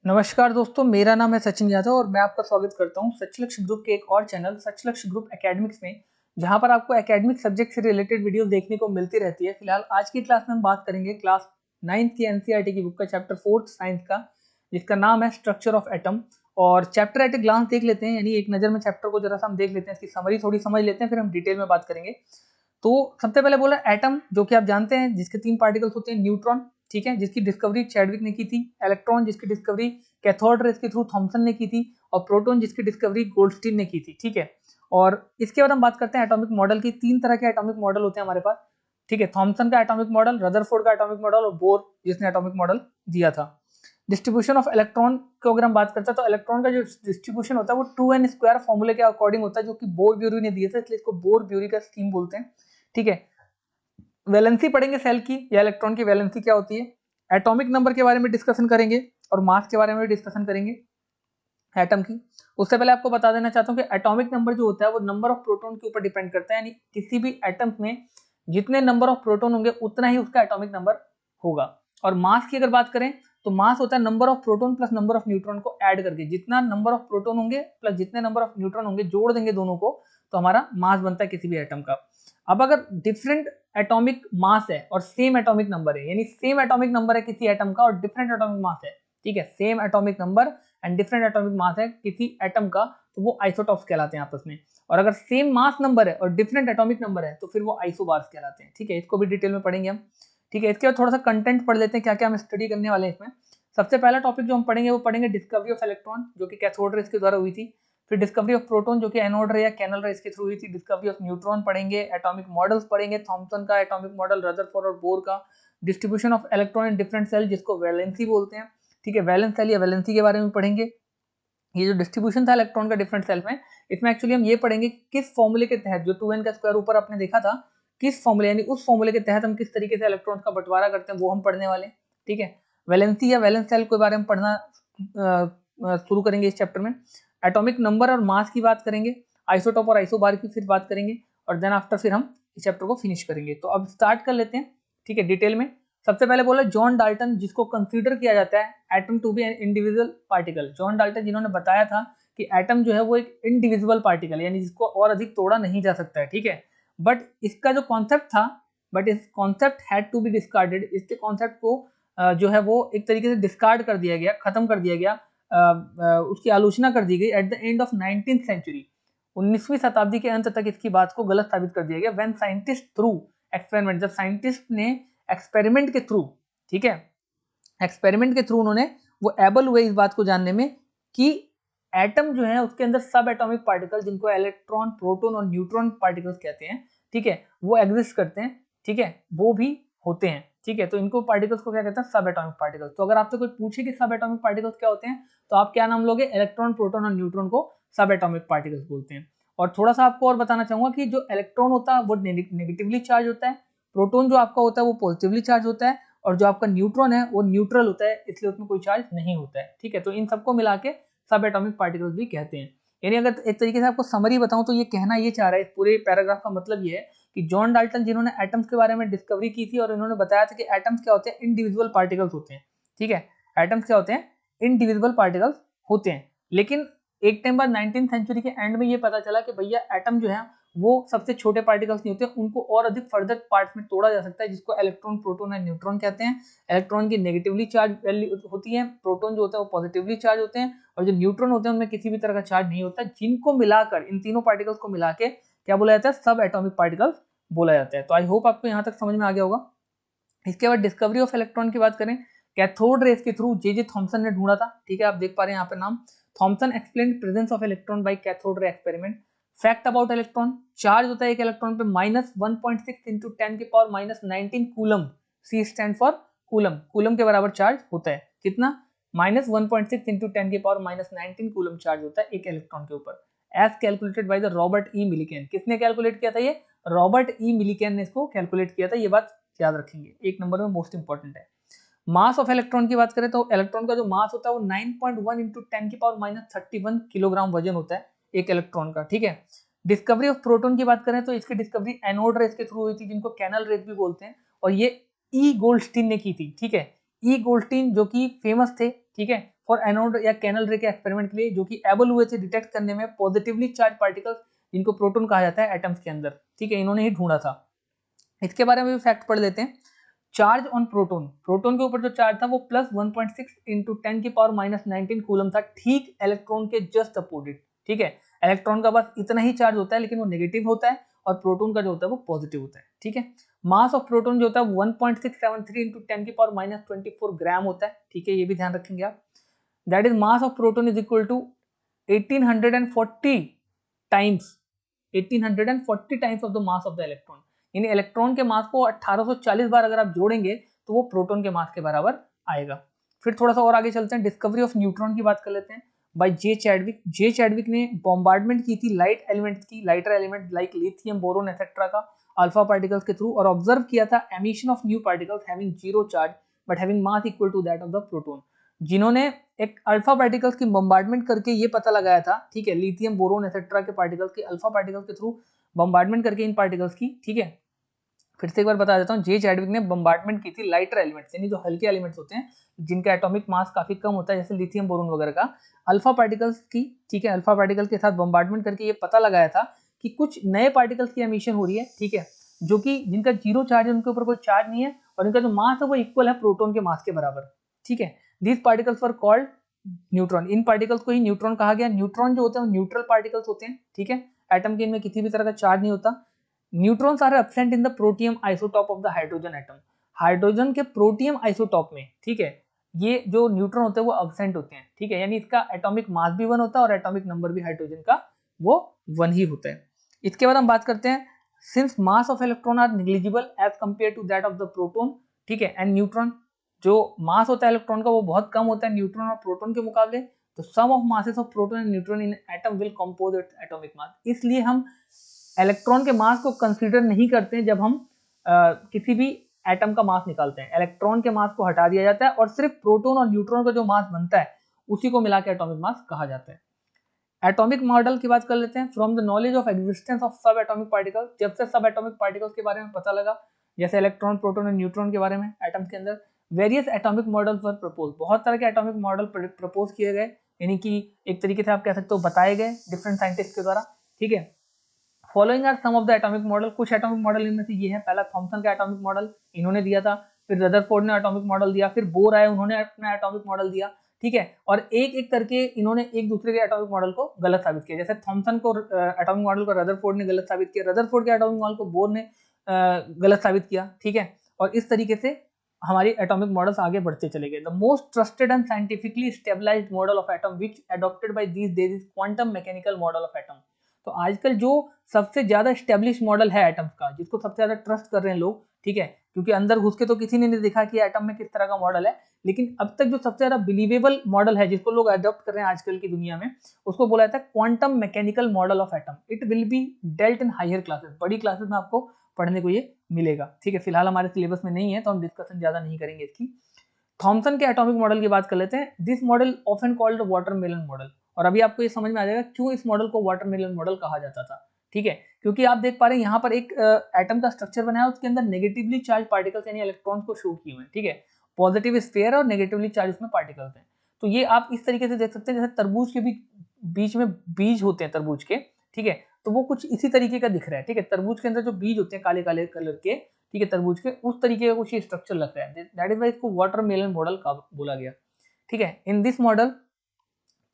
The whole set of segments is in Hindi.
नमस्कार दोस्तों, मेरा नाम है सचिन यादव और मैं आपका स्वागत करता हूं सचलक्ष्य ग्रुप के एक और चैनल सचलक्ष्य ग्रुप एकेडमिक्स में, जहां पर आपको एकेडमिक सब्जेक्ट से रिलेटेड वीडियोस देखने को मिलती रहती है। फिलहाल आज की क्लास में हम बात करेंगे क्लास 9th की एनसीईआरटी की बुक का चैप्टर 4th साइंस का, जिसका नाम है स्ट्रक्चर ऑफ एटम। और चैप्टर एट ए ग्लांस देख लेते हैं, यानी एक नज़र में चैप्टर को जरा सा हम देख लेते हैं, इसकी समरी थोड़ी समझ लेते हैं, फिर हम डिटेल में बात करेंगे। तो सबसे पहले बोला एटम, जो कि आप जानते हैं जिसके 3 पार्टिकल्स होते हैं। न्यूट्रॉन, ठीक है, जिसकी डिस्कवरी चैडविक ने की थी। इलेक्ट्रॉन, जिसकी डिस्कवरी कैथोड रेज के थ्रू थॉमसन ने की थी। और प्रोटॉन, जिसकी डिस्कवरी गोल्डस्टीन ने की थी। ठीक है, और इसके बाद हम बात करते हैं एटॉमिक मॉडल की। 3 तरह के एटॉमिक मॉडल होते हैं हमारे पास, ठीक है। थॉमसन का एटॉमिक मॉडल, रदरफोर्ड का एटॉमिक मॉडल और बोर जिसने एटॉमिक मॉडल दिया था। डिस्ट्रीब्यूशन ऑफ इलेक्ट्रॉन को अगर हम बात करते हैं तो इलेक्ट्रॉन का जो डिस्ट्रीब्यूशन होता है वो 2n² फॉर्मूले के अकॉर्डिंग होता है, जो कि बोर ब्यूरी ने दिया था, इसलिए इसको बोर ब्यूरी का स्कीम बोलते हैं। ठीक है, वैलेंसी पढ़ेंगे सेल की या इलेक्ट्रॉन की वैलेंसी क्या होती है। एटॉमिक नंबर के बारे में डिस्कशन करेंगे और मास के बारे में डिस्कशन करेंगे एटम की। उससे पहले आपको बता देना चाहता हूँ कि एटॉमिक नंबर जो होता है वो नंबर ऑफ प्रोटॉन के ऊपर डिपेंड करता है, यानी किसी भी एटम में जितने नंबर ऑफ प्रोटॉन होंगे उतना ही उसका एटॉमिक नंबर होगा। और मास की अगर बात करें तो मास होता है number of proton plus number of neutron को ऐड करके, जितना नंबर ऑफ प्रोटॉन होंगे प्लस जितने नंबर ऑफ न्यूट्रॉन होंगे जोड़ देंगे दोनों को, तो हमारा मास बनता है किसी भी एटम का। अब अगर डिफरेंट एटॉमिक मास है और सेम एटॉमिक नंबर है, यानी सेम एटॉमिक नंबर है किसी एटम का और डिफरेंट एटॉमिक मास है, ठीक है, same atomic number and different atomic mass है किसी एटम का, तो वो आइसोटॉप्स कहलाते हैं आपस में। और अगर सेम मास नंबर है और डिफरेंट एटॉमिक नंबर है तो फिर वो आइसोबार्स कहलाते हैं। ठीक है, इसको भी डिटेल में पढ़ेंगे हम। ठीक है, इसके बाद थोड़ा सा कंटेंट पढ़ लेते हैं, क्या क्या हम स्टडी करने वाले हैं इसमें। सबसे पहला टॉपिक जो हम पढ़ेंगे वो पढ़ेंगे डिस्कवरी ऑफ इलेक्ट्रॉन, जो कि कैथोड रेज के द्वारा हुई थी। फिर डिस्कवरी ऑफ प्रोटॉन, जो कि एनोड रे या कैनल रे इसके थ्रू हुई थी। डिस्कवरी ऑफ न्यूट्रॉन पढ़ेंगे। एटॉमिक मॉडल्स पढ़ेंगे, थॉमसन का एटॉमिक मॉडल, रदरफोर्ड और बोर का। Distribution of electron in different cell, जिसको वैलेंसी बोलते हैं। ठीक है, वैलेंस सेल या वैलेंसी के बारे में पढ़ेंगे। ये जो डिस्ट्रीब्यूशन था इलेक्ट्रॉन का डिफरेंट सेल में, इसमें एक्चुअली हम ये पढ़ेंगे किस फॉर्मूले के तहत, जो 2n² ऊपर आपने देखा था, किस फॉर्मूले यानी उस फॉर्मूले के तहत हम किस तरीके से इलेक्ट्रॉन का बंटवारा करते हैं, वो हम पढ़ने वाले। ठीक है, वैलेंसी या वैलेंस सेल के बारे में पढ़ना शुरू करेंगे इस चैप्टर में। एटॉमिक नंबर और मास की बात करेंगे, आइसोटॉप और आइसोबार की फिर बात करेंगे, और देन आफ्टर फिर हम इस चैप्टर को फिनिश करेंगे। तो अब स्टार्ट कर लेते हैं, ठीक है, डिटेल में। सबसे पहले बोला जॉन डाल्टन, जिसको कंसीडर किया जाता है atom to be an individual particle. John Dalton जिन्होंने बताया था कि एटम जो है वो एक इंडिविजुअल पार्टिकल, यानी जिसको और अधिक तोड़ा नहीं जा सकता है। ठीक है, बट इसका जो कॉन्सेप्ट था, बट इस concept had to be discarded, इसके कॉन्सेप्ट को जो है वो एक तरीके से डिस्कार्ड कर दिया गया, खत्म कर दिया गया, उसकी आलोचना कर दी गई at the end of 19th century. 19वीं शताब्दी के अंत तक इसकी बात को गलत साबित कर दिया गया। व्हेन साइंटिस्ट थ्रू एक्सपेरिमेंट, जब साइंटिस्ट ने एक्सपेरिमेंट के थ्रू, ठीक है, एक्सपेरिमेंट के थ्रू उन्होंने वो एबल हुए इस बात को जानने में कि एटम जो है उसके अंदर सब एटॉमिक पार्टिकल, जिनको इलेक्ट्रॉन, प्रोटॉन और न्यूट्रॉन पार्टिकल्स कहते हैं, ठीक है, वो एग्जिस्ट करते हैं। ठीक है, वो भी होते हैं। ठीक है, तो इनको पार्टिकल्स को क्या कहते हैं, सब एटॉमिक पार्टिकल्स। तो अगर आपसे कोई पूछे कि सब एटॉमिक पार्टिकल्स क्या होते हैं, तो आप क्या नाम लोगे, इलेक्ट्रॉन, प्रोटॉन और न्यूट्रॉन को सब एटॉमिक पार्टिकल्स बोलते हैं। और थोड़ा सा आपको और बताना चाहूंगा कि जो इलेक्ट्रॉन होता है वो नेगेटिवली चार्ज होता है, प्रोटॉन जो आपका होता है वो पॉजिटिवली चार्ज होता है, और जो आपका न्यूट्रॉन है वो न्यूट्रल होता है, इसलिए उसमें कोई चार्ज नहीं होता है। ठीक है, तो इन सबको मिला के सब एटॉमिक पार्टिकल्स भी कहते हैं। यानी अगर एक तरीके से आपको समरी बताऊं तो ये कहना ये चाह रहा है, इस पूरे पैराग्राफ का मतलब ये है कि जॉन डाल्टन जिन्होंने एटम्स के बारे में डिस्कवरी की थी और इन्होंने बताया था कि एटम्स क्या होते हैं, इंडिविजुअल पार्टिकल्स होते हैं। ठीक है, एटम्स क्या होते हैं, इंडिविजुअल पार्टिकल्स होते हैं। लेकिन एक टाइम बाद 19th सेंचुरी के एंड में ये पता चला कि भैया एटम जो है वो सबसे छोटे पार्टिकल्स नहीं होते, उनको और अधिक फर्दर पार्ट्स में तोड़ा जा सकता है, जिसको इलेक्ट्रॉन, प्रोटॉन एंड न्यूट्रॉन कहते हैं। इलेक्ट्रॉन की नेगेटिवली चार्ज वैल्यू होती है, प्रोटॉन जो होता है वो पॉजिटिवली चार्ज होते हैं, और जो न्यूट्रॉन होते हैं उनमें किसी भी तरह का चार्ज नहीं होता, जिनको मिलाकर, इन तीनों पार्टिकल्स को मिला के क्या बोला जाता है, सब एटॉमिक पार्टिकल्स बोला जाता है। तो आई होप आपको यहाँ तक समझ में आ गया होगा। इसके बाद डिस्कवरी ऑफ इलेक्ट्रॉन की बात करें, कैथोड रेज के थ्रू जे थॉमसन ने ढूंढा था। ठीक है, आप देख पा रहे हैं यहाँ पे नाम, Thomson explain presence of electron by cathode ray experiment. Fact about electron, charge होता है एक इलेक्ट्रॉन पे -1.6 into 10⁻⁹ coulomb. C stand for coulomb, coulomb के बराबर चार्ज होता है, कितना, -1.6 इंटू 10⁻⁹ कूलम चार्ज होता है एक इलेक्ट्रॉन के ऊपर, as calculated by the Robert E Millikan. किसने कैलकुलेट किया था ये, रॉबर्ट ई मिलिकन ने इसको कैलकुलेट किया था। ये बात याद रखेंगे, एक नंबर में मोस्ट इंपॉर्टेंट है। मास ऑफ इलेक्ट्रॉन की बात करें तो इलेक्ट्रॉन का जो मास होता है वो 9.1 इंटू 10⁻⁻31 किलोग्राम वजन होता है एक इलेक्ट्रॉन का। ठीक है, डिस्कवरी ऑफ प्रोटॉन की बात करें तो इसकी डिस्कवरी एनोड रेस के थ्रू हुई थी, जिनको कैनल रेस भी बोलते हैं, और ये ई गोल्डस्टीन ने की थी। ठीक है, ई गोल्डस्टीन जो कि फेमस थे, ठीक है, फॉर एनोड या कैनल रे के एक्सपेरिमेंट के लिए, जो कि एबल हुए थे डिटेक्ट करने में पॉजिटिवली चार्ज पार्टिकल्स, जिनको प्रोटॉन कहा जाता है एटम्स के अंदर, ठीक है, इन्होंने ही ढूंढा था। इसके बारे में भी फैक्ट पढ़ लेते हैं। चार्ज ऑन प्रोटॉन, प्रोटॉन के ऊपर जो चार्ज था वो प्लस 1.6 इंटू 10 की पावर -19 कूलम था, ठीक इलेक्ट्रॉन के जस्ट अपोजिट, ठीक है। इलेक्ट्रॉन का बस इतना ही चार्ज होता है, लेकिन वो नेगेटिव होता है, और प्रोटॉन का जो होता है वो पॉजिटिव होता है, ठीक है। मास ऑफ प्रोटॉन जो होता है 1.673 इंटू 10 की पावर -24 ग्राम होता है, ठीक है, ये भी ध्यान रखेंगे आप। That is mass of proton is equal to 1840 times 1840 times of the mass of the electron, यानी इलेक्ट्रॉन के मास को 1840 बार अगर आप जोड़ेंगे तो वो प्रोटॉन के मास के बराबर आएगा। फिर थोड़ा सा और आगे चलते हैं, डिस्कवरी ऑफ न्यूट्रॉन की बात कर लेते हैं by J Chadwick. J Chadwick ने बॉम्बार्डमेंट की थी लाइट एलिमेंट्स की, lighter element like lithium, boron etcetera का अल्फा पार्टिकल्स के थ्रू, और ऑब्जर्व किया था emission of new particles having zero charge but having mass equal to that of the proton. जिन्होंने एक अल्फा पार्टिकल्स की बॉम्बार्डमेंट करके ये पता लगाया था, ठीक है, लिथियम, बोरोन एक्सेट्रा के पार्टिकल्स के अल्फा पार्टिकल्स के थ्रू बॉम्बार्डमेंट करके इन पार्टिकल्स की, ठीक है। फिर से एक बार बता देता हूँ, जे चैडविक ने बॉम्बार्डमेंट की थी लाइटर एलिमेंट्स, यानी जो हल्के एलिमेंट्स होते हैं जिनका एटॉमिक मास काफी कम होता है, जैसे लिथियम, बोरोन वगैरह का, अल्फा पार्टिकल्स की, ठीक है, अल्फा पार्टिकल के साथ बॉम्बार्डमेंट करके ये पता लगाया था कि कुछ नए पार्टिकल्स की एमिशन हो रही है, ठीक है, जो कि जिनका जीरो चार्ज है, उनके ऊपर कोई चार्ज नहीं है, और इनका जो मास है वो इक्वल है प्रोटॉन के मास के बराबर, ठीक है। These particles were called neutron, in particles को ही न्यूट्रॉन कहा गया। न्यूट्रॉन जो होते हैं वो न्यूट्रल पार्टिकल्स होते हैं, ठीक है, एटम के इनमें किसी भी तरह का चार्ज नहीं होता। Neutrons are absent in the protium isotope of the hydrogen atom, hydrogen के प्रोटियम आइसोटॉप में, ठीक है, ये जो न्यूट्रॉन होते हैं वो एब्सेंट होते हैं, ठीक है, यानी इसका एटॉमिक मास भी 1 होता है और एटॉमिक नंबर भी हाइड्रोजन का वो 1 ही होता है। इसके बाद हम बात करते हैं, since mass of electron are negligible as compare to that of the proton, ठीक है, एंड न्यूट्रॉन, जो मास होता है इलेक्ट्रॉन का वो बहुत कम होता है न्यूट्रॉन और प्रोटॉन के मुकाबले, तो sum of masses of proton and neutron in atom will compose its atomic mass. इसलिए हम इलेक्ट्रॉन के मास को कंसीडर नहीं करते जब हम किसी भी एटम का मास निकालते हैं, इलेक्ट्रॉन के मास को हटा दिया जाता है और सिर्फ प्रोटॉन और न्यूट्रॉन का जो मास बनता है उसी को मिला के एटॉमिक मास कहा जाता है। एटॉमिक मॉडल की बात कर लेते हैं। From the knowledge of existence of सब एटॉमिक पार्टिकल्स, जब से सब एटॉमिक पार्टिकल्स के बारे में पता लगा, जैसे इलेक्ट्रॉन, प्रोटॉन और न्यूट्रॉन के बारे में एटम्स के अंदर, वेरियस एटॉमिक मॉडल्स वर प्रपोज, बहुत तरह के एटॉमिक मॉडल प्रपोज किए गए, यानी कि एक तरीके से आप कह सकते हो बताए गए डिफरेंट साइंटिस्ट के द्वारा, ठीक है। Following are some of the atomic model, कुछ एटॉमिक मॉडल इनमें से ये है। पहला थॉमसन का एटॉमिक मॉडल इन्होंने दिया था, फिर रदरफोर्ड ने एटॉमिक मॉडल दिया, फिर बोर आए उन्होंने अपना एटॉमिक मॉडल दिया, ठीक है, और एक एक करके इन्होंने एक दूसरे के एटॉमिक मॉडल को गलत साबित किया। जैसे थॉमसन को एटॉमिक मॉडल को रदरफोर्ड ने गलत साबित किया, रदरफोर्ड के एटॉमिक मॉडल को बोर ने गलत साबित किया, ठीक है, और इस तरीके से हमारी एटॉमिक मॉडल्स आगे बढ़ते चले गए। The most trusted and scientifically stabilised model of atom which adopted by these days is quantum mechanical model of atom. तो आजकल जो सबसे ज्यादा स्टेब्लिश मॉडल है एटम्स का, जिसको सबसे ज्यादा ट्रस्ट कर रहे हैं लोग, ठीक है, क्योंकि अंदर घुस के तो किसी ने नहीं देखा कि एटम में किस तरह का मॉडल है, लेकिन अब तक जो सबसे ज्यादा बिलीवेबल मॉडल है जिसको लोग अडॉप्ट कर रहे हैं आजकल की दुनिया में, उसको बोला जाता है quantum mechanical model of atom. It will be dealt in higher classes, बड़ी क्लासेस में आपको पढ़ने को ये मिलेगा, ठीक है, फिलहाल हमारे सिलेबस में नहीं है तो हम डिस्कशन ज्यादा नहीं करेंगे इसकी। थॉमसन के एटॉमिक मॉडल की बात कर लेते हैं। This model often called watermelon model, और अभी आपको ये समझ में आ जाएगा क्यों इस मॉडल को वाटरमेलन मॉडल कहा जाता था, ठीक है, क्योंकि आप देख पा रहे हैं यहाँ पर एक एटम का स्ट्रक्चर बनाया है, उसके अंदर नेगेटिवली चार्ज पार्टिकल्स यानी इलेक्ट्रॉन्स को शो किए हुए हैं, ठीक है, पॉजिटिव स्फीयर और नेगेटिवली चार्ज उसमें पार्टिकल्स हैं। तो ये आप इस तरीके से देख सकते हैं, जैसे तरबूज के बीच में बीज होते हैं तरबूज के, ठीक है, तो वो कुछ इसी तरीके का दिख रहा है, ठीक है, तरबूज के अंदर जो बीज होते हैं काले काले कलर के, ठीक है, तरबूज के उस तरीके का कुछ स्ट्रक्चर लग रहा है, दैट इज वाई इसको वाटरमेलन मॉडल का बोला गया, ठीक है। इन दिस मॉडल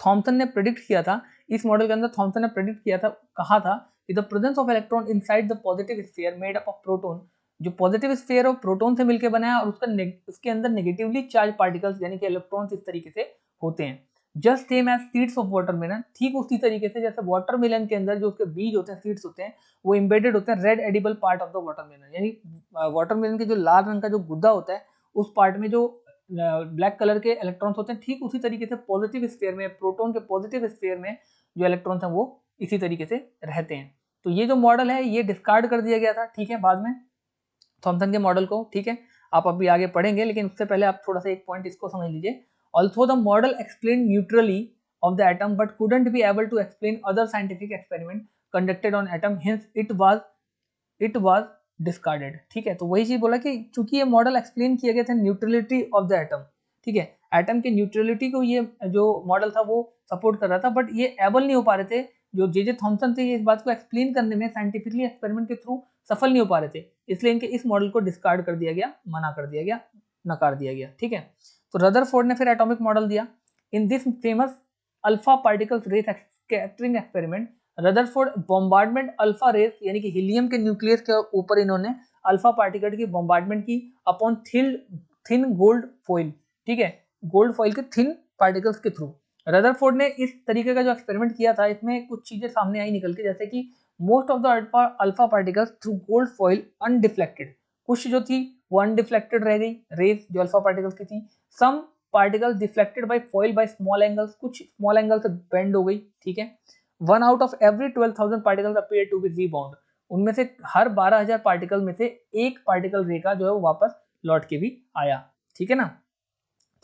थॉमसन ने प्रेडिक्ट किया था, इस मॉडल के अंदर थॉमसन ने प्रेडिक्ट किया था, कहा था कि the presence of electron inside the positive sphere made up of proton, जो पॉजिटिव स्फीयर और प्रोटॉन से मिलकर बना है और उसके अंदर नेगेटिवली चार्ज पार्टिकल्स यानी कि इलेक्ट्रॉन्स इस तरीके से होते हैं, just same as seeds of watermelon, ठीक उसी तरीके से जैसे वाटरमेलन के अंदर जो उसके बीज होते हैं, सीड्स होते हैं, वो एम्बेडेड होते हैं red edible part of the watermelon, यानी वाटरमेलन के जो लाल रंग का जो गुद्दा होता है उस पार्ट में जो ब्लैक कलर के इलेक्ट्रॉन्स होते हैं, ठीक उसी तरीके से पॉजिटिव स्फीयर में, प्रोटॉन के पॉजिटिव स्फीयर में जो इलेक्ट्रॉन्स हैं वो इसी तरीके से रहते हैं। तो ये जो मॉडल है ये डिस्कार्ड कर दिया गया था, ठीक है, बाद में थॉमसन के मॉडल को, ठीक है, आप अभी आगे पढ़ेंगे, लेकिन उससे पहले आप थोड़ा सा एक पॉइंट इसको समझ लीजिए। Also the model explain neutrally of the atom but couldn't be able to explain other scientific experiment conducted on atom, hence it was discarded, ठीक है। तो वही चीज बोला कि चूंकि ये मॉडल एक्सप्लेन किया गया था न्यूट्रलिटी ऑफ द एटम, ठीक है, एटम के न्यूट्रलिटी को ये जो मॉडल था वो सपोर्ट कर रहा था, बट ये एबल नहीं हो पा रहे थे, जो जे थॉमसन थे ये इस बात को एक्सप्लेन करने में साइंटिफिकली एक्सपेरिमेंट के थ्रू सफल नहीं हो पा रहे थे, इसलिए इनके इस मॉडल को डिस्कार्ड कर दिया गया, मना कर दिया गया, नकार दिया गया। ठीक है, तो रदरफोर्ड ने फिर एटॉमिक मॉडल दिया। In this famous alpha particles rays scattering experiment, Rutherford bombardment alpha rays यानी कि हीलियम के न्यूक्लियस के ऊपर इन्होंने अल्फा पार्टिकल की बॉम्बार्डमेंट की अपॉन थिन गोल्ड फॉइल। ठीक है, गोल्ड फॉइल के थिन पार्टिकल्स के थ्रू रदरफोर्ड ने इस तरीके का जो एक्सपेरिमेंट किया था, इसमें कुछ चीजें सामने आई निकल के, जैसे कि most of the alpha particles through gold foil undeflected, कुछ जो थी वो अनडिफ्लेक्टेड रह गई रेस जो अल्फा पार्टिकल्स की थी। Some particles deflected by foil by small angles, कुछ स्मॉल एंगल से बेंड हो गई। ठीक है, 1 out of every 12,000 particles appear to be rebound, उनमें से हर 12,000 पार्टिकल में से एक पार्टिकल रे का जो है वो वापस लौट के भी आया। ठीक है ना,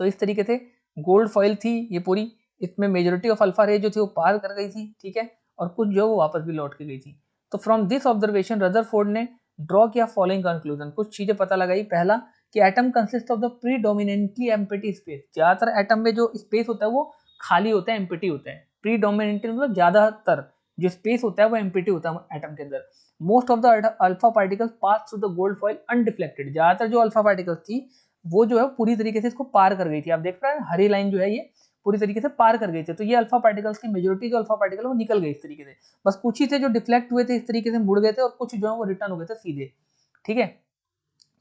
तो इस तरीके से गोल्ड फॉइल थी ये पूरी, इसमें मेजोरिटी ऑफ अल्फा रे जो थी वो पार कर गई थी। ठीक है, और कुछ जो वो वापस भी लौट के गई थी। तो फ्रॉम दिस ऑब्जर्वेशन रदरफोर्ड ने ड्रॉ किया फॉलोइंग कंक्लूजन, कुछ चीजें पता लगाई। पहला कि atom consist of the predominantly empty space, ज्यादातर एटम में जो स्पेस होता है वो खाली होता है, एम्प्टी होता है। प्रीडोमिनेंटली मतलब ज्यादातर जो स्पेस होता है वो एम्प्टी होता है एटम के अंदर। Most of the alpha particles pass through the gold foil undeflected, ज्यादातर जो अल्फा पार्टिकल्स थी वो जो है पूरी तरीके से इसको पार कर गई थी। आप देख रहे हैं हरी लाइन जो है ये पूरी तरीके से पार कर गई थी। तो ये अल्फा पार्टिकल्स की मेजोरिटी जो अल्फा पार्टिकल वो निकल गई इस तरीके से, बस कुछ ही थे जो डिफ्लेक्ट हुए थे, इस तरीके से मुड़ गए थे, और कुछ जो है वो रिटर्न हो गए थे सीधे। ठीक है,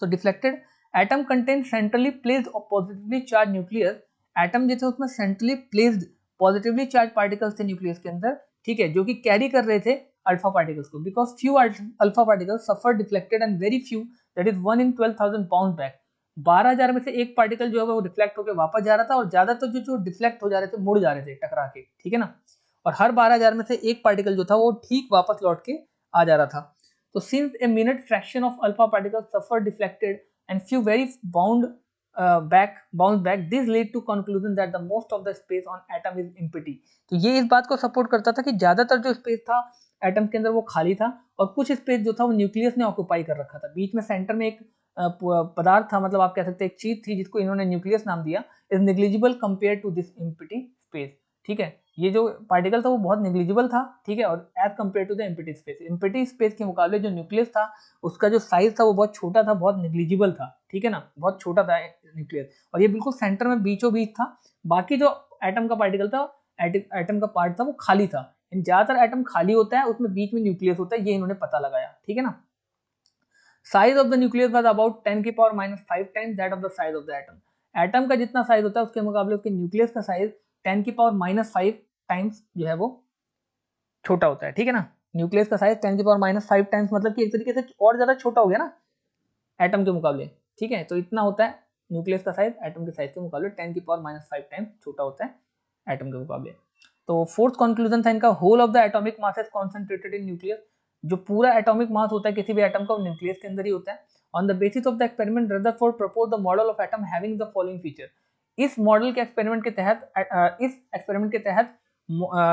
तो deflected atom contain centrally placed positively charge nucleus, atom जो थे उसमें centrally placed positively charge particles थे न्यूक्लियस के अंदर। ठीक है, जो कि कैरी कर रहे थे अल्फा पार्टिकल्स को, because few alpha particles suffer deflected and very few that is 1 in 12,000 bounce back. 12,000 में से एक पार्टिकल जो है वो रिफ्लेक्ट होकर वापस जा रहा था, और ज्यादातर जो डिफ्लेक्ट हो जा रहे थे मुड़ जा रहे थे टकरा के। ठीक है ना, और हर 12,000 में से एक पार्टिकल जो था वो ठीक वापस लौट के आ जा रहा था। तो since a minute fraction of alpha particle suffer deflected and few very bound back, this lead to conclusion that the most of the space on atom is empty. तो ये इस बात को सपोर्ट करता था कि ज्यादातर जो स्पेस था एटम के अंदर वो खाली था, और कुछ स्पेस जो था वो न्यूक्लियस ने ऑक्यूपाई कर रखा था। बीच में सेंटर में एक पदार्थ था, मतलब आप कह सकते हैं एक चीज थी जिसको इन्होंने न्यूक्लियस नाम दिया, is negligible compare to this empty space. ठीक है, ये जो पार्टिकल था वो बहुत नेग्लिजिबल था। ठीक है, और as compare to the empty space, empty space के मुकाबले जो न्यूक्लियस था उसका जो साइज था वो बहुत छोटा था, बहुत नेग्लिजिबल था। ठीक है ना, बहुत छोटा था न्यूक्लियस, और ये बिल्कुल सेंटर में बीचों बीच था। बाकी जो एटम का पार्टिकल था, एटम का पार्ट था वो खाली था। ज्यादातर एटम खाली होता है, उसमें बीच में न्यूक्लियस होता है, ये इन्होंने पता लगाया। ठीक है ना, size of the nucleus was about 10 की power -5 times that of the size of the atom. Atom का जितना साइज होता है उसके मुकाबले उसके न्यूक्लियस का साइज 10 की पावर -5 टाइम्स जो है वो छोटा होता है। ठीक है ना, न्यूक्लियस का साइज 10 की पावर -5 टाइम्स, मतलब कि एक तरीके से और ज्यादा छोटा हो गया ना एटम के मुकाबले। ठीक है, तो इतना होता है न्यूक्लियस का साइज, एटम के साइज के मुकाबले 10 की पावर -5 टाइम्स छोटा होता है एटम के मुकाबले। तो फोर्थ कंक्लूजन था इनका, whole of the atomic mass is concentrated in nucleus, जो पूरा एटॉमिक मास होता है किसी भी एटम का न्यूक्लियस के अंदर ही होता है। On the basis of the experiment Rutherford propose the model of atom having the following feature. इस मॉडल के एक्सपेरिमेंट के तहत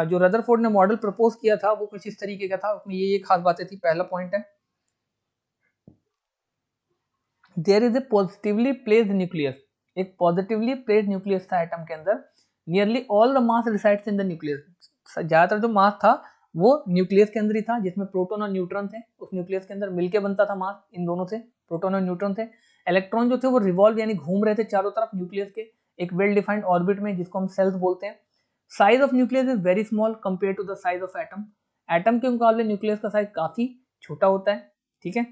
जो रदरफोर्ड ने मॉडल प्रपोज किया था वो कुछ इस तरीके का था। उसमें ये खास बातें थी। पहला पॉइंट है, there is a positively placed nucleus, एक पॉजिटिवली प्लेस्ड न्यूक्लियस था एटम के अंदर। Nearly all the mass resides in the nucleus, ज्यादातर जो मास था वो न्यूक्लियस के अंदर ही था, जिसमें प्रोटॉन और न्यूट्रॉन थे। उस न्यूक्लियस के अंदर मिलके बनता था मास, इन दोनों से, प्रोटॉन और न्यूट्रॉन थे। इलेक्ट्रॉन जो थे वो रिवॉल्व यानी घूम रहे थे चारों तरफ न्यूक्लियस के एक वेल डिफाइंड ऑर्बिट में, जिसको हम सेल्स बोलते हैं। Size of nucleus is very small compare to the size of atom, atom के मुकाबले न्यूक्लियस का साइज काफी छोटा होता है। ठीक है,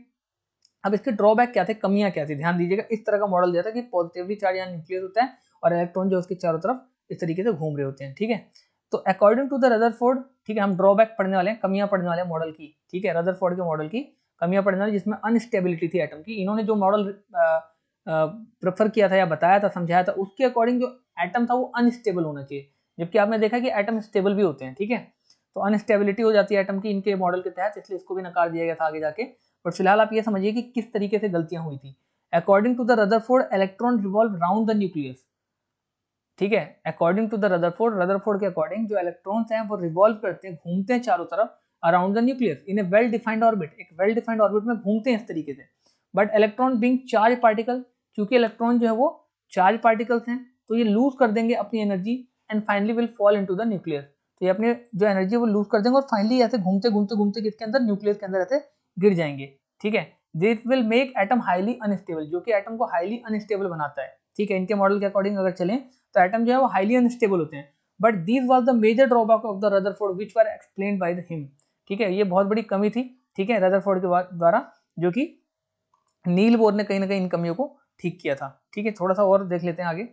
अब इसके ड्रॉबैक क्या थे, कमियां क्या थी, ध्यान दीजिएगा। इस तरह का मॉडल दिया था कि पॉजिटिवली चार्ज या न्यूक्लियस होता है और इलेक्ट्रॉन जो उसके चारों तरफ इस तरीके से घूम रहे होते हैं। ठीक है, तो अकॉर्डिंग टू द रदरफोर्ड, ठीक है, हम ड्रॉबैक पढ़ने वाले हैं, कमियां पढ़ने वाले हैं मॉडल की। ठीक है, रदरफोर्ड के मॉडल की कमियां पढ़ने वाली, जिसमें अनस्टेबिलिटी थी एटम की। इन्होंने जो मॉडल प्रेफर किया था या बताया था, समझाया था, उसके अकॉर्डिंग जो एटम था वो अनस्टेबल होना चाहिए, जबकि आपने देखा कि एटम स्टेबल भी होते हैं। ठीक है, तो अनस्टेबिलिटी हो जाती है एटम की इनके मॉडल के तहत, इसलिए इसको भी नकार दिया गया था आगे जाके। बट फिलहाल आप ये समझिए कि किस तरीके से गलतियां हुई थी। According to the Rutherford electron revolve round the nucleus. ठीक है, अकॉर्डिंग टू द रदरफोर्ड के अकॉर्डिंग जो इलेक्ट्रॉन्स हैं वो रिवॉल्व करते हैं, घूमते हैं चारों तरफ around the nucleus in a well defined orbit, एक वेल डिफाइंड ऑर्बिट में घूमते हैं इस तरीके से। But electron being charge particle, क्योंकि इलेक्ट्रॉन जो है वो चार्ज पार्टिकल्स हैं, तो ये लूज कर देंगे अपनी energy and finally will fall into the nucleus. तो ये अपने जो एनर्जी वो लूज कर देंगे और फाइनली ऐसे घूमते घूमते घूमते किसके अंदर, न्यूक्लियस के अंदर ऐसे गिर जाएंगे। ठीक है, this will make atom highly unstable, जो कि एटम को हाईली अनस्टेबल बनाता है। ठीक है, इनके मॉडल के अकॉर्डिंग अगर चलें तो एटम जो है वो हाईली अनस्टेबल होते हैं। But this was the major drawback of the Rutherford which were explained by the him. ठीक है, ये बहुत बड़ी कमी थी, ठीक है, रदरफोर्ड के द्वारा, जो कि नील बोर ने कहीं ना कहीं इन कमियों को ठीक किया था। ठीक है, थोड़ा सा और देख लेते हैं आगे।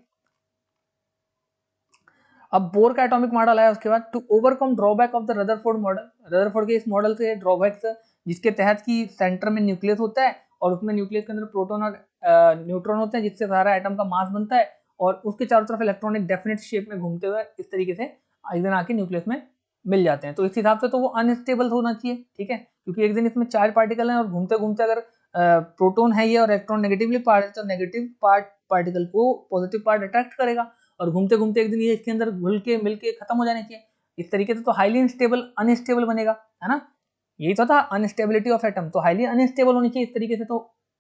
अब बोर का एटॉमिक मॉडल आया उसके बाद, to overcome drawback of the Rutherford model, Rutherford के इस मॉडल से ड्रॉबैक्स जिसके तहत कि सेंटर में न्यूक्लियस होता है और उसमें न्यूक्लियस के अंदर प्रोटॉन और न्यूट्रॉन होते हैं, जिससे सारा एटम का मास बनता है और उसके चारों तरफ इलेक्ट्रॉन एक डेफिनेट शेप में घूमते हुए इस तरीके से एक दिन आके न्यूक्लियस में मिल जाते हैं। तो इस हिसाब से तो वो अनस्टेबल होना चाहिए। ठीक है, क्योंकि एक दिन इसमें 4 पार्टिकल हैं और घूमते घूमते अगर प्रोटॉन है ये और इलेक्ट्रॉन नेगेटिवली पार्ट है तो नेगेटिव पार्ट पार्टिकल को पॉजिटिव पार्ट अट्रैक्ट करेगा और घूमते घूमते एक दिन ये इसके अंदर घुल के मिल के खत्म हो जाने चाहिए। इस तरीके से तो हाईली अनस्टेबल बनेगा, है ना, यही तो था अनस्टेबिलिटी ऑफ एटम। तो हाईली अनस्टेबल होनी चाहिए इस तरीके से तो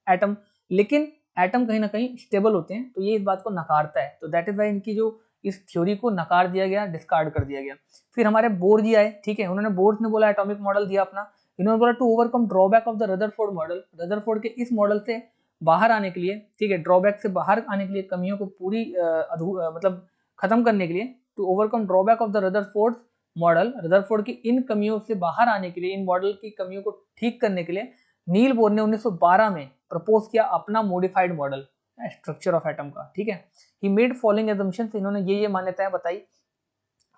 एटम, लेकिन एटम कहीं ना कहीं स्टेबल होते हैं, तो ये इस बात को नकारता है। तो दैट इज वाई इनकी जो इस थ्योरी को नकार दिया गया, डिस्कार्ड कर दिया गया। फिर हमारे बोर जी आए। ठीक है, उन्होंने बोर्स ने बोला एटॉमिक मॉडल दिया अपना, इन्होंने बोला to overcome drawback of the Rutherford model, Rutherford के इस मॉडल से बाहर आने के लिए, ठीक है, ड्रॉबैक से बाहर आने के लिए, कमियों को पूरी मतलब खत्म करने के लिए, to overcome drawback of the Rutherford model, Rutherford की इन कमियों से बाहर आने के लिए, इन मॉडल की कमियों को ठीक करने के लिए नील बोर ने 1912 में प्रपोज किया अपना modified model structure of atom का। ठीक है, ही मेड फॉलोइंग असम्पशंस, इन्होंने ये मान्यताएं बताई।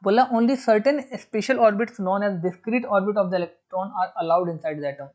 बोला only certain special orbits known as discrete orbit of the electron are allowed inside the atom.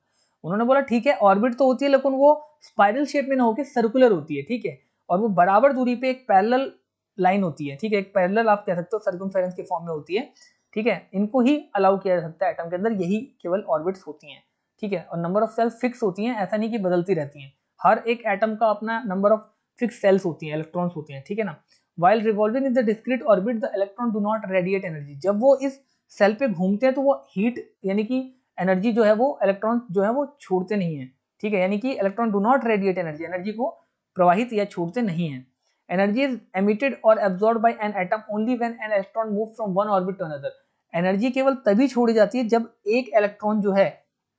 उन्होंने बोला ठीक है, ऑर्बिट तो होती है लेकिन वो स्पाइरल शेप में ना होकर सर्कुलर होती है। ठीक है, और वो बराबर दूरी पे एक पैरेलल लाइन होती है। ठीक है, एक पैरेलल आप कह सकते हो सर्कमफेरेंस के फॉर्म में होती है। ठीक है, इनको ही अलाउ किया जा सकता है एटम के अंदर, यही केवल ऑर्बिट्स होती हैं। ठीक है, और नंबर ऑफ सेल्स फिक्स होती हैं, ऐसा नहीं कि बदलती रहती हैं। हर एक एटम का अपना नंबर ऑफ फिक्स सेल्स होती हैं, इलेक्ट्रॉन्स होते हैं। ठीक है ना, while revolving in the discrete orbit the electron do not radiate energy, जब वो इस सेल पे घूमते हैं तो वो हीट यानी कि एनर्जी जो है वो इलेक्ट्रॉन जो है वो छोड़ते नहीं है। ठीक है, यानी कि electron do not radiate energy, energy को प्रवाहित या छोड़ते नहीं है। एनर्जी इज एमिटेड और absorb by an atom only when an electron move from one orbit to another. Energy केवल तभी छोड़ी जाती है जब एक इलेक्ट्रॉन जो है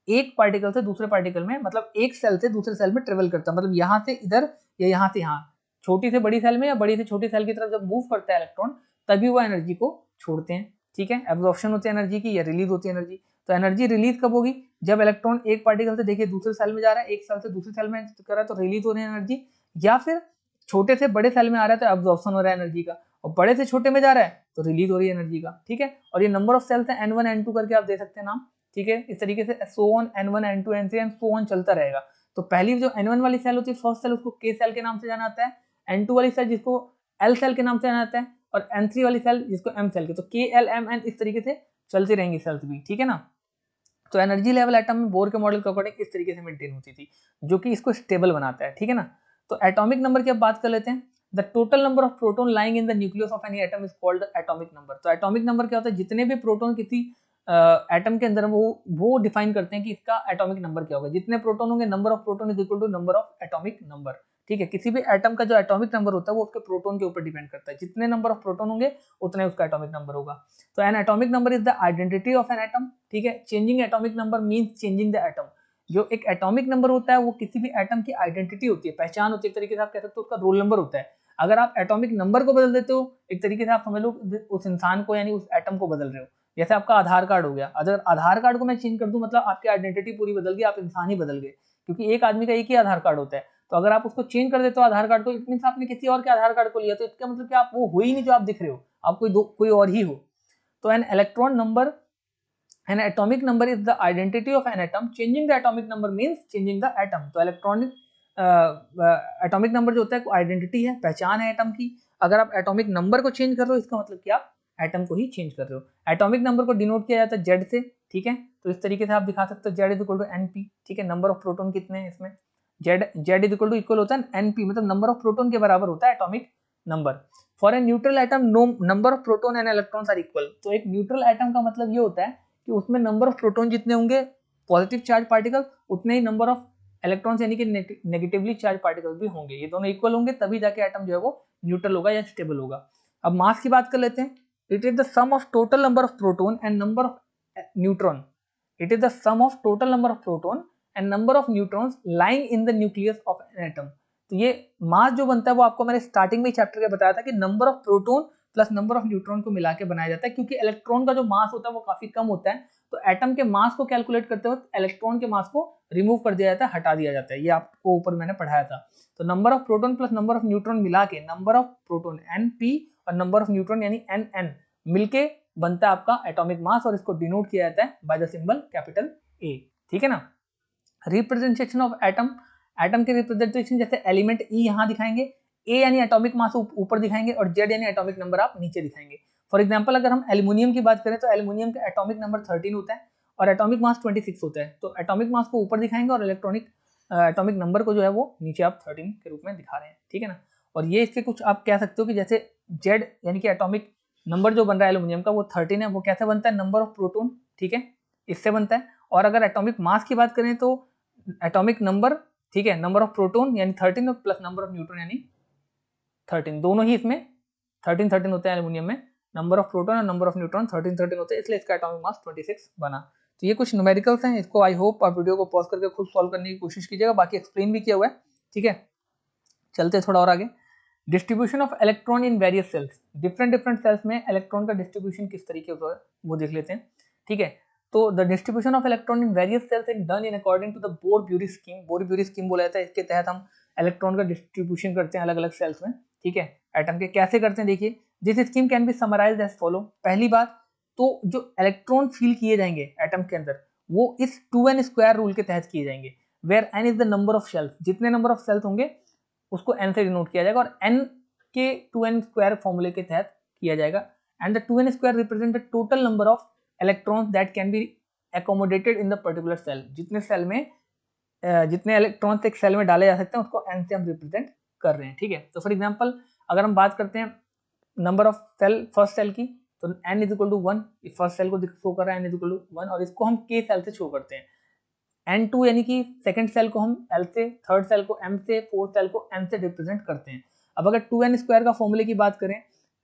एक पार्टिकल से दूसरे पार्टिकल में, मतलब एक सेल से दूसरे सेल में ट्रेवल करता है, मतलब यहाँ से इधर या यहाँ से यहाँ, छोटी से बड़ी सेल में या बड़ी से छोटी सेल की तरफ जब मूव करता है इलेक्ट्रॉन, तभी वो एनर्जी को छोड़ते हैं। ठीक है, एब्जॉर्प्शन होती है एनर्जी की या रिलीज होती है एनर्जी। तो एनर्जी रिलीज कब होगी, जब इलेक्ट्रॉन एक पार्टिकल से देखिए दूसरे सेल में जा रहा है, एक सेल से दूसरे सेल में कर रहा है तो रिलीज हो रही है एनर्जी, या फिर छोटे से बड़े सेल में आ रहा है तो एब्जॉर्प्शन हो रहा है एनर्जी का, और बड़े से छोटे में जा रहा है तो रिलीज हो रही है एनर्जी का। ठीक है, और ये नंबर ऑफ सेल्स है N1 N2 करके आप दे सकते हैं नाम। ठीक है, इस तरीके से so on N1 N2 N3 and so on चलता रहेगा। तो पहली जो N1 वाली सेल होती है फर्स्ट सेल, उसको K सेल के नाम से जाना जाता है, N2 वाली सेल जिसको L सेल के नाम से जाना जाता है, और N3 वाली सेल जिसको M सेल के, तो K L M N इस तरीके से चलती रहेंगी सेल्स भी। ठीक है ना, तो एनर्जी लेवल एटम में बोर के मॉडल के अकॉर्डिंग इस तरीके से मेंटेन होती थी, जो कि इसको स्टेबल बनाता है। ठीक है ना, तो एटॉमिक नंबर की अब बात कर लेते हैं। The total number of proton lying in the nucleus of any atom is called atomic number. तो एटॉमिक नंबर क्या होता है, जितने भी प्रोटॉन किसी एटम के अंदर वो डिफाइन करते हैं कि इसका एटॉमिक नंबर क्या होगा। जितने प्रोटॉन होंगे, number of proton is equal to number of atomic number. ठीक है, किसी भी एटम का जो एटॉमिक नंबर होता है वो उसके प्रोटॉन के ऊपर डिपेंड करता है, जितने नंबर ऑफ प्रोटॉन होंगे उतने उसका एटॉमिक नंबर होगा। तो N atomic number is the identity of an atom. ठीक है, changing atomic number means changing the atom. जो एक एटॉमिक नंबर होता है वो किसी भी एटम की आइडेंटिटी होती है, पहचान होती है, एक तरीके से आप कह सकते हो उसका रोल नंबर होता है। अगर आप एटॉमिक नंबर को बदल देते हो, एक तरीके से आप समझ लो उस इंसान को यानी उस एटम को बदल रहे हो। जैसे आपका आधार कार्ड हो गया, अगर आधार कार्ड को मैं चेंज कर दूं मतलब आपकी आइडेंटिटी पूरी बदल गई, आप इंसान ही बदल गए, क्योंकि एक आदमी का एक ही आधार कार्ड होता है। तो अगर आप उसको चेंज कर देते हो आधार कार्ड को, इट मींस आपने किसी और के आधार कार्ड को लिया, तो इसका मतलब कि आप वो हो ही नहीं जो आप दिख रहे हो, आप कोई और ही हो। तो an electron number, an atomic number is the identity of an atom, changing the atomic number means changing the atom। तो इलेक्ट्रॉनिक एटॉमिक नंबर जो होता है आइडेंटिटी है, पहचान है एटम की। अगर आप एटॉमिक नंबर को चेंज कर रहे हो इसका मतलब कि आप एटम को ही चेंज कर रहे हो। एटॉमिक नंबर को डिनोट किया जाता है जेड से। ठीक है, तो इस तरीके से आप दिखा सकते हो Z is equal to NP। ठीक है, नंबर ऑफ प्रोटॉन कितने हैं इसमें, Z is equal to equal होता है NP, मतलब नंबर ऑफ प्रोटॉन के बराबर होता है atomic number. For a neutral atom no number of proton and electrons are equal. तो एक न्यूट्रल एटम का मतलब ये होता है कि उसमें नंबर ऑफ प्रोटॉन जितने होंगे पॉजिटिव चार्ज पार्टिकल, उतने ही नंबर ऑफ इलेक्ट्रॉन्स यानी कि नेगेटिवली चार्ज पार्टिकल्स भी होंगे। ये दोनों इक्वल होंगे तभी जाके एटम जो है वो न्यूट्रल होगा या स्टेबल होगा। अब मास की बात कर लेते हैं। It is the sum of total number of proton and number of neutron. It is the sum of total number of proton and number of neutrons lying in the nucleus of an atom. तो ये मास जो बनता है वो आपको मैंने स्टार्टिंग में चैप्टर के बताया था कि number of proton plus number of neutron को मिला के बनाया जाता है, क्योंकि इलेक्ट्रॉन का जो मास होता है वो काफी कम होता है। तो एटम के मास को कैलकुलेट करते वक्त इलेक्ट्रॉन के मास को रिमूव कर दिया जाता है, हटा दिया जाता है। ये आपको ऊपर मैंने पढ़ाया था। तो number of proton plus number of neutron मिला के नंबर ऑफ प्रोटॉन Np और नंबर ऑफ न्यूट्रॉन यानी Nn मिलके बनता है आपका एटॉमिक मास, और इसको डिनोट किया जाता है by the symbol capital A। ठीक है ना। रिप्रेजेंटेशन ऑफ एटम, एटम के रिप्रेजेंटेशन जैसे एलिमेंट E यहाँ दिखाएंगे, A यानी एटॉमिक मास ऊपर दिखाएंगे और Z यानी एटॉमिक नंबर आप नीचे दिखाएंगे। फॉर एग्जांपल अगर हम एल्यूमिनियम की बात करें तो एल्यूमिनियम का एटॉमिक नंबर 13 होता है और एटॉमिक मास 26 होता है। तो एटॉमिक मास को ऊपर दिखाएंगे और एटॉमिक नंबर को जो है वो नीचे आप 13 के रूप में दिखा रहे हैं। ठीक है ना। और ये इसके कुछ आप कह सकते हो कि जैसे Z यानी कि एटॉमिक नंबर जो बन रहा है एल्यूमिनियम का वो 13 है, वो कैसे बनता है, नंबर ऑफ प्रोटॉन, ठीक है, इससे बनता है। और अगर एटॉमिक मास की बात करें तो एटॉमिक नंबर, ठीक है, नंबर ऑफ प्रोटॉन यानी 13 प्लस नंबर ऑफ न्यूट्रॉन यानी 13, दोनों ही इसमें 13 होते हैं एल्यूमिनियम में। नंबर ऑफ प्रोटॉन और नंबर ऑफ न्यूट्रॉन 13 होते हैं, इसलिए इसका एटॉमिक मास 26 बना। तो ये कुछ न्यूमेरिकल्स हैं, इसको आई होप आप वीडियो को पॉज करके खुद सॉल्व करने की कोशिश कीजिएगा, बाकी एक्सप्लेन भी किया हुआ है। ठीक है, चलते थोड़ा और आगे। Distribution of electron in various sales, different cells में इलेक्ट्रॉन का डिस्ट्रीब्यूशन किस तरीके होता है वो देख लेते हैं। ठीक है, तो the distribution of electron in various shells is done in according to the Bohr Bury scheme. Bohr Bury scheme बोला जाता है, इसके तहत हम इलेक्ट्रॉन का डिस्ट्रीब्यूशन करते हैं अलग अलग सेल्स में। ठीक है, एटम के कैसे करते हैं देखिए। This scheme can be summarised as follow. पहली बात तो जो इलेक्ट्रॉन फील किए जाएंगे एटम के अंदर वो इस 2n स्क्वायर रूल के तहत किए जाएंगे, where n is the number of shells. जितने नंबर ऑफ सेल्स होंगे उसको n से डिनोट किया जाएगा और n के 2n स्क्वायर फॉर्मूले के तहत किया जाएगा। And the 2n square represent the total number of electrons that can be accommodated in the particular shell. जितने सेल में जितने इलेक्ट्रॉन्स एक सेल में डाले जा सकते हैं उसको n से हम रिप्रेजेंट कर रहे हैं। ठीक है, तो फॉर एग्जांपल अगर हम बात करते हैं number of shell first shell की, तो n is equal to 1, first shell को शो कर रहा है n इज इक्वल टू 1, और इसको हम k सेल से शो करते हैं। n2 यानी कि सेकंड सेल को हम l से, थर्ड सेल को m से, फोर्थ सेल को n से रिप्रेजेंट करते हैं। अब अगर 2n स्क्वायर का फॉर्मूले की बात करें,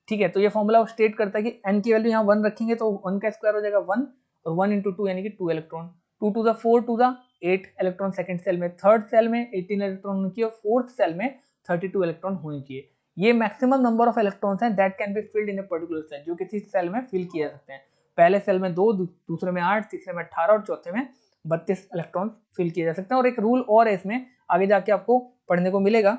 ठीक है, तो ये फॉर्मूला स्टेट करता है कि n की वैल्यू यहाँ 1 रखेंगे तो 1 का स्क्वायर हो जाएगा 1, और 1 इंटू 2 यानी कि 2 electron, 2 to the 4 to the 8 electron second shell में, थर्ड सेल में 18 इलेक्ट्रॉन होने चाहिए और फोर्थ सेल में 32 इलेक्ट्रॉन होने चाहिए। ये मैक्सिमम नंबर ऑफ इलेक्ट्रॉन्स हैं that can be filled in a particular shell, जो किसी सेल में फिल किए जा सकते हैं। पहले सेल में 2, दूसरे में 8, तीसरे में 18 और चौथे में 32 इलेक्ट्रॉन फिल किए जा सकते हैं। और एक रूल और है इसमें, आगे जाके आपको पढ़ने को मिलेगा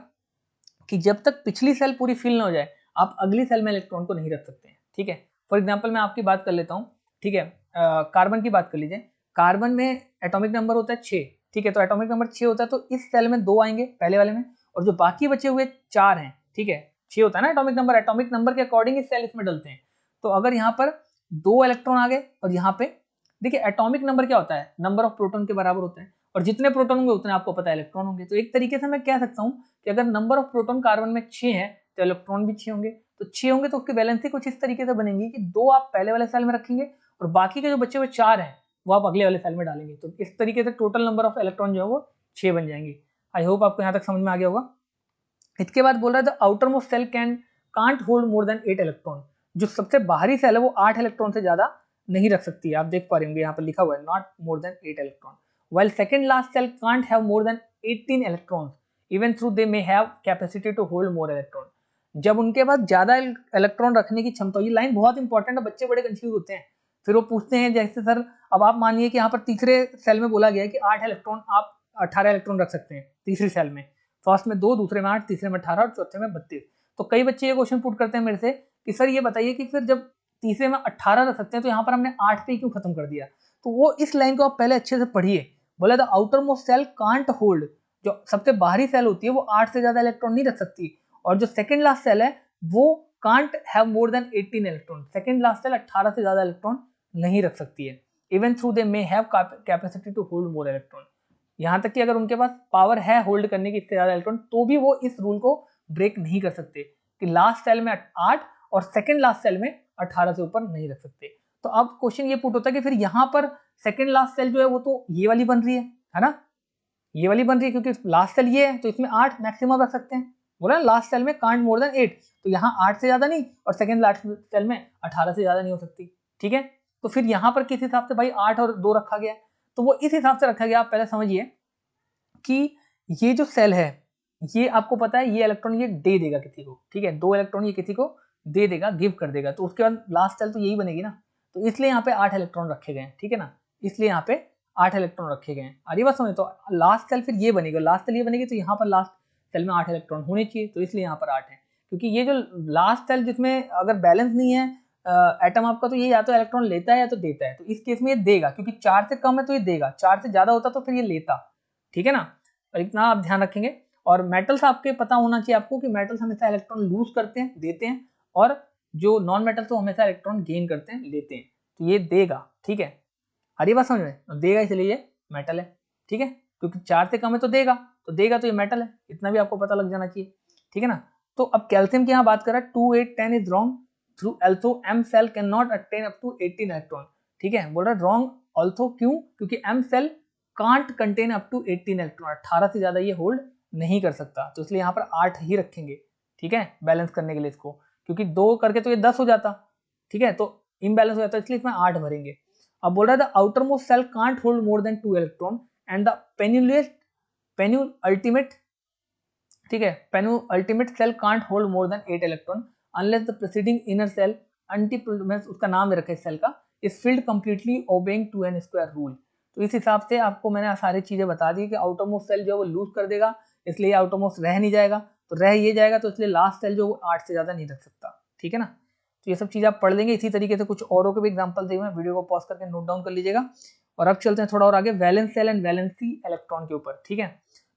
कि जब तक पिछली सेल पूरी फिल ना हो जाए आप अगली सेल में इलेक्ट्रॉन को नहीं रख सकते हैं। ठीक है, फॉर एग्जांपल मैं आपकी बात कर लेता हूँ। ठीक है, कार्बन की बात कर लीजिए। कार्बन में एटॉमिक नंबर होता है 6। ठीक है, तो एटॉमिक नंबर 6 होता है, तो इस सेल में 2 आएंगे पहले वाले में, और जो बाकी बचे हुए 4 हैं, ठीक है, 6 होता है ना एटॉमिक नंबर के अकॉर्डिंग इस सेल इसमें डलते हैं। तो अगर यहाँ पर 2 इलेक्ट्रॉन आ गए और यहाँ पे देखिए एटॉमिक नंबर क्या होता है, नंबर ऑफ प्रोटॉन के बराबर होता है, और जितने प्रोटॉन होंगे उतने आपको पता है इलेक्ट्रॉन होंगे। तो एक तरीके से मैं कह सकता हूँ कि अगर नंबर ऑफ प्रोटॉन कार्बन में 6 है तो इलेक्ट्रॉन भी 6 होंगे। तो 6 होंगे तो उसकी वैलेंसी कुछ इस तरीके से बनेगी कि 2 आप पहले वाले सेल में रखेंगे और बाकी के जो बचे हुए 4 हैं वो आप अगले वाले सेल में डालेंगे। तो इस तरीके से टोटल नंबर ऑफ इलेक्ट्रॉन जो है वो 6 बन जाएंगे। आई होप आपको यहाँ तक समझ में आ गया होगा। इसके बाद बोल रहा है the outermost shell can't hold more than 8 electron. जो सबसे बाहरी सेल है वो 8 इलेक्ट्रॉन से ज्यादा नहीं रख सकती है। आप देख पा रहे होंगे यहाँ पर लिखा हुआ है not more than 8 electron, while second last cell can't have more than 18 electrons even though they may have capacity to hold more electron। जब उनके पास ज्यादा इलेक्ट्रॉन रखने की क्षमता, ये लाइन बहुत इंपॉर्टेंट है, बच्चे बड़े कंफ्यूज होते हैं। फिर वो पूछते हैं जैसे सर अब आप मानिए कि यहाँ पर तीसरे सेल में बोला गया है कि 8 इलेक्ट्रॉन आप 18 इलेक्ट्रॉन रख सकते हैं तीसरी सेल में, फर्स्ट में 2, दूसरे में 8, तीसरे में 18 और चौथे में 32। तो कई बच्चे ये क्वेश्चन पुट करते हैं मेरे से कि सर ये बताइए कि फिर जब तीसरे में 18 रख सकते हैं तो यहाँ पर हमने 8 पे क्यों खत्म कर दिया। तो वो इस लाइन को आप पहले अच्छे से पढ़िए। बोला the outermost shell can't hold, जो सबसे बाहरी सेल होती है वो 8 से ज्यादा इलेक्ट्रॉन नहीं रख सकती, और जो सेकंड लास्ट सेल है वो can't have more than 18 electron. Second last shell 18 से ज्यादा इलेक्ट्रॉन नहीं रख सकती है। Even through they may have capacity to hold more electron. यहाँ तक कि अगर उनके पास पावर है होल्ड करने की इससे ज्यादा इलेक्ट्रॉन तो भी वो इस रूल को ब्रेक नहीं कर सकते कि लास्ट सेल में 8 और सेकंड लास्ट सेल में 18 से ऊपर नहीं रख सकते। तो अब क्वेश्चन ये पुट होता है कि फिर यहाँ पर सेकंड लास्ट सेल जो है वो तो ये वाली बन रही है ना, ये वाली बन रही है क्योंकि लास्ट सेल ये है, तो इसमें 8 मैक्सिमम रख सकते हैं। बोला ना लास्ट सेल में कांट मोर देन 8, तो यहाँ 8 से ज्यादा नहीं, और सेकंड लास्ट सेल में 18 से ज्यादा नहीं हो सकती। ठीक है, तो फिर यहाँ पर किस हिसाब से भाई 8 और 2 रखा गया, तो वो इस हिसाब से रखा गया। आप पहले समझिए कि ये जो सेल है, ये आपको पता है ये इलेक्ट्रॉन ये दे देगा किसी को, ठीक है, 2 इलेक्ट्रॉन ये किसी को दे देगा, गिव कर देगा, तो उसके बाद लास्ट सेल तो यही बनेगी ना, तो इसलिए यहाँ पे 8 इलेक्ट्रॉन रखे गए हैं। ठीक है ना, इसलिए यहाँ पे 8 इलेक्ट्रॉन रखे गए हैं। अरे बात समझ, तो लास्ट सेल फिर ये बनेगा, लास्ट सेल ये बनेगी, तो यहाँ पर लास्ट सेल में 8 इलेक्ट्रॉन होने चाहिए, तो इसलिए यहाँ पर 8 है। क्योंकि ये जो लास्ट सेल जिसमें अगर बैलेंस नहीं है एटम आपका, तो ये या तो इलेक्ट्रॉन लेता है या तो देता है, तो इस केस में ये देगा, क्योंकि 4 से कम है तो ये देगा, 4 से ज्यादा होता तो फिर ये लेता। ठीक है ना, और इतना आप ध्यान रखेंगे। और मेटल्स आपके पता होना चाहिए आपको कि मेटल्स हमेशा इलेक्ट्रॉन लूज करते हैं, देते हैं, और जो नॉन मेटल्स तो हमेशा इलेक्ट्रॉन गेन करते हैं, लेते हैं, तो ये देगा। ठीक है, हरी बात समझ में, देगा इसलिए ये मेटल है। ठीक है, क्योंकि 4 से कम है तो देगा, तो ये मेटल है, इतना भी आपको पता लग जाना चाहिए। ठीक है ना, तो अब कैल्शियम की यहाँ बात करें, 2 8 10 is wrong through although M shell cannot attain up to 18 electron. ठीक है, बोल रहा है रॉन्ग अल्थो, क्यों, क्योंकि M shell can't contain up to 18 electron, 18 से ज्यादा ये होल्ड नहीं कर सकता, तो इसलिए यहाँ पर 8 ही रखेंगे। ठीक है, बैलेंस करने के लिए इसको, क्योंकि 2 करके तो ये 10 हो जाता। ठीक है, तो इम्बैलेंस हो जाता, इसलिए इसमें 8 भरेंगे। अब बोल रहा है the outermost shell can't hold more than 2 electron and the penultimate, ठीक है, penultimate shell can't hold more than 8 electron unless the preceding inner shell उसका नाम रखा है सेल का, is filled completely obeying 2n square rule. तो इस हिसाब से आपको मैंने सारी चीजें बता दी कि आउटर मोस्ट सेल जो है वो लूज कर देगा, इसलिए आउटर मोस्ट रह नहीं जाएगा, तो रह ये जाएगा, तो इसलिए लास्ट सेल जो 8 से ज्यादा नहीं रख सकता। ठीक है ना, तो ये सब चीज़ आप पढ़ लेंगे। इसी तरीके से कुछ औरों के भी एग्जांपल देंगे, वीडियो को पॉज करके नोट डाउन कर लीजिएगा। और अब चलते हैं थोड़ा और आगे valence shell and valency electron के ऊपर। ठीक है,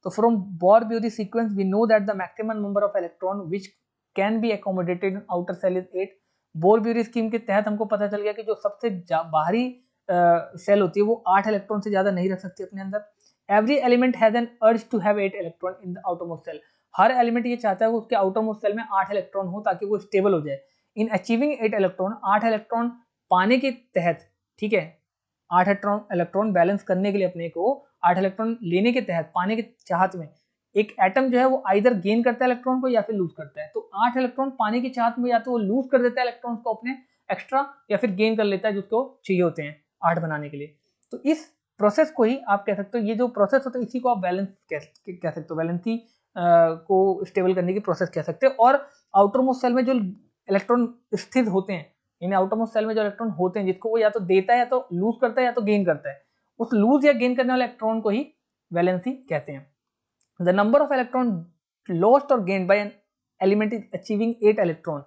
तो from Bohr Bury sequence we know that the maximum number of electron which can be accommodated in outer shell is 8। Bohr Bury scheme के तहत हमको पता चल गया कि जो सबसे बाहरी सेल होती है वो 8 इलेक्ट्रॉन से ज्यादा नहीं रख सकती अपने अंदर। Every element has an urge to have 8 electron in the outermost shell. हर एलिमेंट ये चाहता है कि उसके आउटर मोस्ट सेल में 8 इलेक्ट्रॉन हो ताकि वो स्टेबल हो जाए। इन अचीविंग 8 इलेक्ट्रॉन, 8 इलेक्ट्रॉन पाने के तहत, ठीक है, 8 इलेक्ट्रॉन बैलेंस करने के लिए अपने को 8 इलेक्ट्रॉन लेने के तहत, पाने के चाहत में एक एटम जो है वो आइदर गेन करता है इलेक्ट्रॉन को या फिर लूज करता है। तो 8 इलेक्ट्रॉन पाने की चाहत में या तो वो लूज कर देता है इलेक्ट्रॉन को अपने एक्स्ट्रा, या फिर गेन कर लेता है जिसको चाहिए होते हैं 8 बनाने के लिए। तो इस प्रोसेस को ही आप कह सकते हो, ये जो प्रोसेस होता है इसी को आप बैलेंस कह सकते हो, वैलेंसी को स्टेबल करने की प्रोसेस कह सकते हो। और आउटर मोस्ट सेल में जो इलेक्ट्रॉन स्थित होते हैं, यानी आउटर मोस्ट सेल में जो इलेक्ट्रॉन होते हैं जिसको वो या तो देता है या तो लूज करता है या तो गेन करता है, उस लूज या गेन करने वाले इलेक्ट्रॉन को ही वैलेंसी कहते हैं। The number of electron lost और gained by an element is achieving 8 electron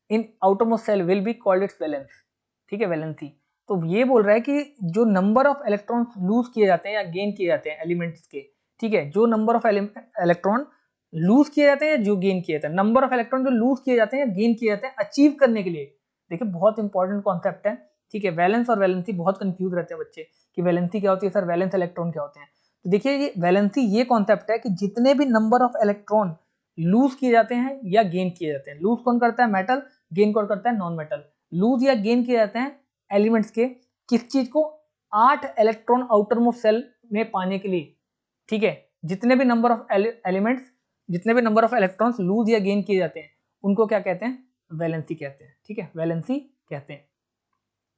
in outermost shell will be called its valence. ठीक है, वैलेंसी। तो ये बोल रहा है कि जो नंबर ऑफ इलेक्ट्रॉन लूज किए जाते हैं या गेन किए जाते हैं एलिमेंट्स के, ठीक है, जो नंबर ऑफ इलेक्ट्रॉन लूज किए जाते हैं या जो गेन किए जाते हैं, नंबर ऑफ इलेक्ट्रॉन जो लूज किए जाते हैं या गेन किए जाते हैं अचीव करने के लिए। देखिए बहुत इंपॉर्टेंट कॉन्सेप्ट है। ठीक है, वैलेंस और वैलेंसी बहुत कंफ्यूज रहते हैं बच्चे कि वैलेंसी क्या होती है सर, वैलेंस इलेक्ट्रॉन क्या होते हैं। तो देखिए ये वैलेंसी ये कॉन्सेप्ट है कि जितने भी नंबर ऑफ इलेक्ट्रॉन लूज किए जाते हैं या गेन किए जाते हैं, लूज कौन करता है, मेटल, गेन कौन करता है, नॉन मेटल। लूज या गेन किए जाते हैं एलिमेंट्स के, किस चीज को, 8 इलेक्ट्रॉन आउटर मोस्ट सेल में पाने के लिए। ठीक है, जितने भी नंबर ऑफ एलिमेंट्स, जितने भी नंबर ऑफ इलेक्ट्रॉन्स लूज या गेन किए जाते हैं उनको क्या कहते हैं, वैलेंसी कहते हैं। ठीक है, वैलेंसी कहते हैं,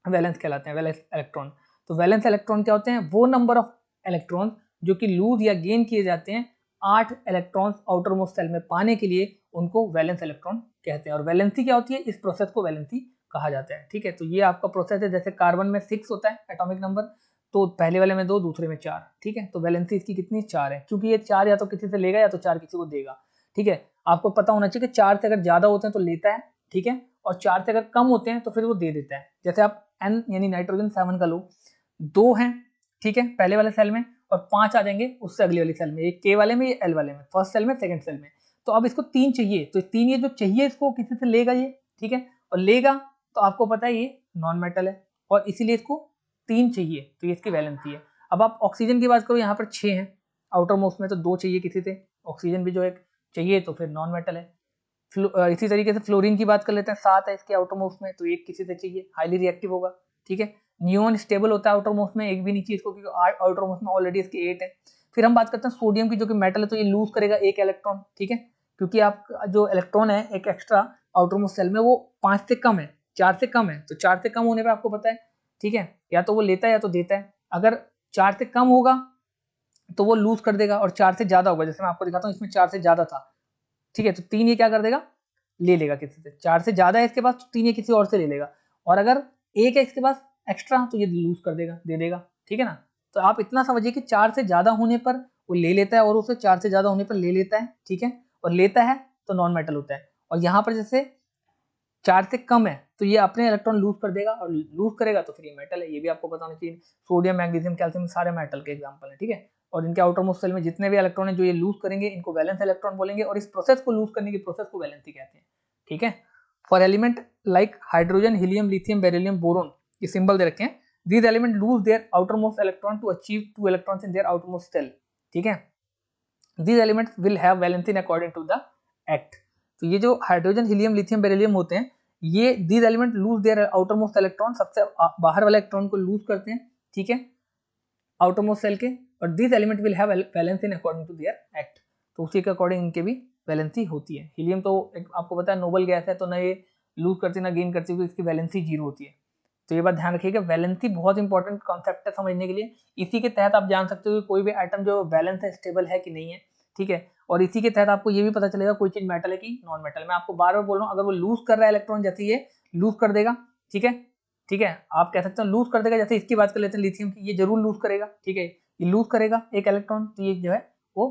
वैलेंस कहलाते हैं, वैलेंस इलेक्ट्रॉन। तो वैलेंस इलेक्ट्रॉन क्या होते हैं, वो नंबर ऑफ इलेक्ट्रॉन जो कि लूज या गेन किए जाते हैं 8 इलेक्ट्रॉन्स आउटर मोस्ट सेल में पाने के लिए, उनको वैलेंस इलेक्ट्रॉन कहते हैं। और वैलेंसी क्या होती है, इस प्रोसेस को वैलेंसी कहा जाता है। ठीक है, तो ये आपका प्रोसेस है। जैसे कार्बन में 6 होता है एटॉमिक नंबर, तो पहले वाले में 2, दूसरे में 4। ठीक है, तो वैलेंसी इसकी कितनी, 4 है, क्योंकि ये 4 या तो किसी से लेगा या तो 4 किसी को देगा। ठीक है, आपको पता होना चाहिए कि 4 से अगर ज्यादा होते हैं तो लेता है, ठीक है, और 4 से अगर कम होते हैं तो फिर वो दे देता है। जैसे आप N यानी नाइट्रोजन 7 का लो, 2 हैं, ठीक है, पहले वाले सेल में, और 5 आ जाएंगे उससे अगली वाली सेल में, ये K वाले में, ये L वाले में, फर्स्ट सेल में, सेकंड सेल में। तो अब इसको 3 चाहिए, तो 3 ये जो चाहिए इसको किसी से लेगा ये, ठीक है, और लेगा तो आपको पता है ये नॉन मेटल है और इसीलिए इसको 3 चाहिए, तो ये इसकी वैलेंसी है। अब आप ऑक्सीजन की बात करो, यहाँ पर 6 हैं आउटर मोस्ट में, तो 2 चाहिए किसी से, ऑक्सीजन भी जो एक चाहिए तो फिर नॉन मेटल है। इसी तरीके से फ्लोरीन की बात कर लेते हैं, 7 है इसके आउटर मोस्ट में, तो एक किसी से चाहिए, हाईली रिएक्टिव होगा। ठीक है, नियोन स्टेबल होता है आउटर मोस्ट में, एक भी नहीं चाहिए इसको क्योंकि आउटर मोस्ट में ऑलरेडी इसके 8 है। फिर हम बात करते हैं सोडियम की, जो कि मेटल है, तो ये लूज करेगा एक इलेक्ट्रॉन, ठीक है, क्योंकि आप जो इलेक्ट्रॉन है एक एक्स्ट्रा आउटर मोस्ट सेल में वो 5 से कम है, 4 से कम है, तो 4 से कम होने पे आपको पता है, ठीक है, या तो वो लेता है या तो देता है। अगर 4 से कम होगा तो वो लूज कर देगा, और 4 से ज्यादा होगा, जैसे मैं आपको दिखाता हूँ, इसमें 4 से ज्यादा था, ठीक है, तो 3 ये क्या कर देगा, ले लेगा किसी से। 4 से ज्यादा है इसके पास तो 3 ये किसी और से ले लेगा, और अगर 1 है इसके पास एक्स्ट्रा तो ये लूज कर देगा, दे देगा, ठीक है ना। तो आप इतना समझिए कि 4 से ज्यादा होने पर वो ले लेता है, और उसे 4 से ज्यादा होने पर ले लेता है, ठीक है, और लेता है तो नॉन मेटल होता है। और यहाँ पर जैसे 4 से कम है तो ये अपने इलेक्ट्रॉन लूज कर देगा, और लूज करेगा तो फिर ये मेटल है, ये भी आपको पता होना चाहिए। सोडियम, मैग्नीशियम, कैल्शियम सारे मेटल के एग्जांपल है, ठीक है, और इनके आउटर मोस्ट सेल में जितने भी इलेक्ट्रॉन है जो ये लूज करेंगे इनको वैलेंस इलेक्ट्रॉन बोलेंगे, और इस प्रोसेस को लूज करने की प्रोसेस को वैलेंसी कहते हैं, ठीक है। For element like hydrogen, helium, lithium, beryllium, boron, ये सिंबल दे रखे हैं। These element lose their outermost electron to achieve 2 electrons in their outermost shell, ठीक है। These elements will have valence in according to the act। तो ये जो हाइड्रोजन, हीलियम, लिथियम, बेरिलियम होते हैं, ये these element lose their outermost electron, सबसे बाहर वाले इलेक्ट्रॉन को लूज करते हैं, ठीक है, outermost सेल के, और these element will have valence in according to their act। तो उसी के अकॉर्डिंग इनके भी वैलेंसी होती है। हीलियम तो आपको पता है नोबल गैस है, तो ना ये लूज करती ना गेन करती, तो इसकी वैलेंसी 0 होती है। तो ये बात ध्यान रखिएगा, वैलेंसी बहुत इंपॉर्टेंट कॉन्सेप्ट है समझने के लिए। इसी के तहत आप जान सकते हो कि कोई भी आइटम जो वैलेंस है स्टेबल है कि नहीं है, ठीक है, और इसी के तहत आपको ये भी पता चलेगा कोई चीज मेटल है कि नॉन मेटल। मैं आपको बार बार बोल रहा हूँ, अगर वो लूज कर रहा है इलेक्ट्रॉन, जैसे ये लूज कर देगा, ठीक है, ठीक है, आप कह सकते हो लूज कर देगा, जैसे इसकी बात कर लेते हैं लिथियम की, ये जरूर लूज करेगा, ठीक है, ये लूज करेगा एक इलेक्ट्रॉन, तो ये जो है वो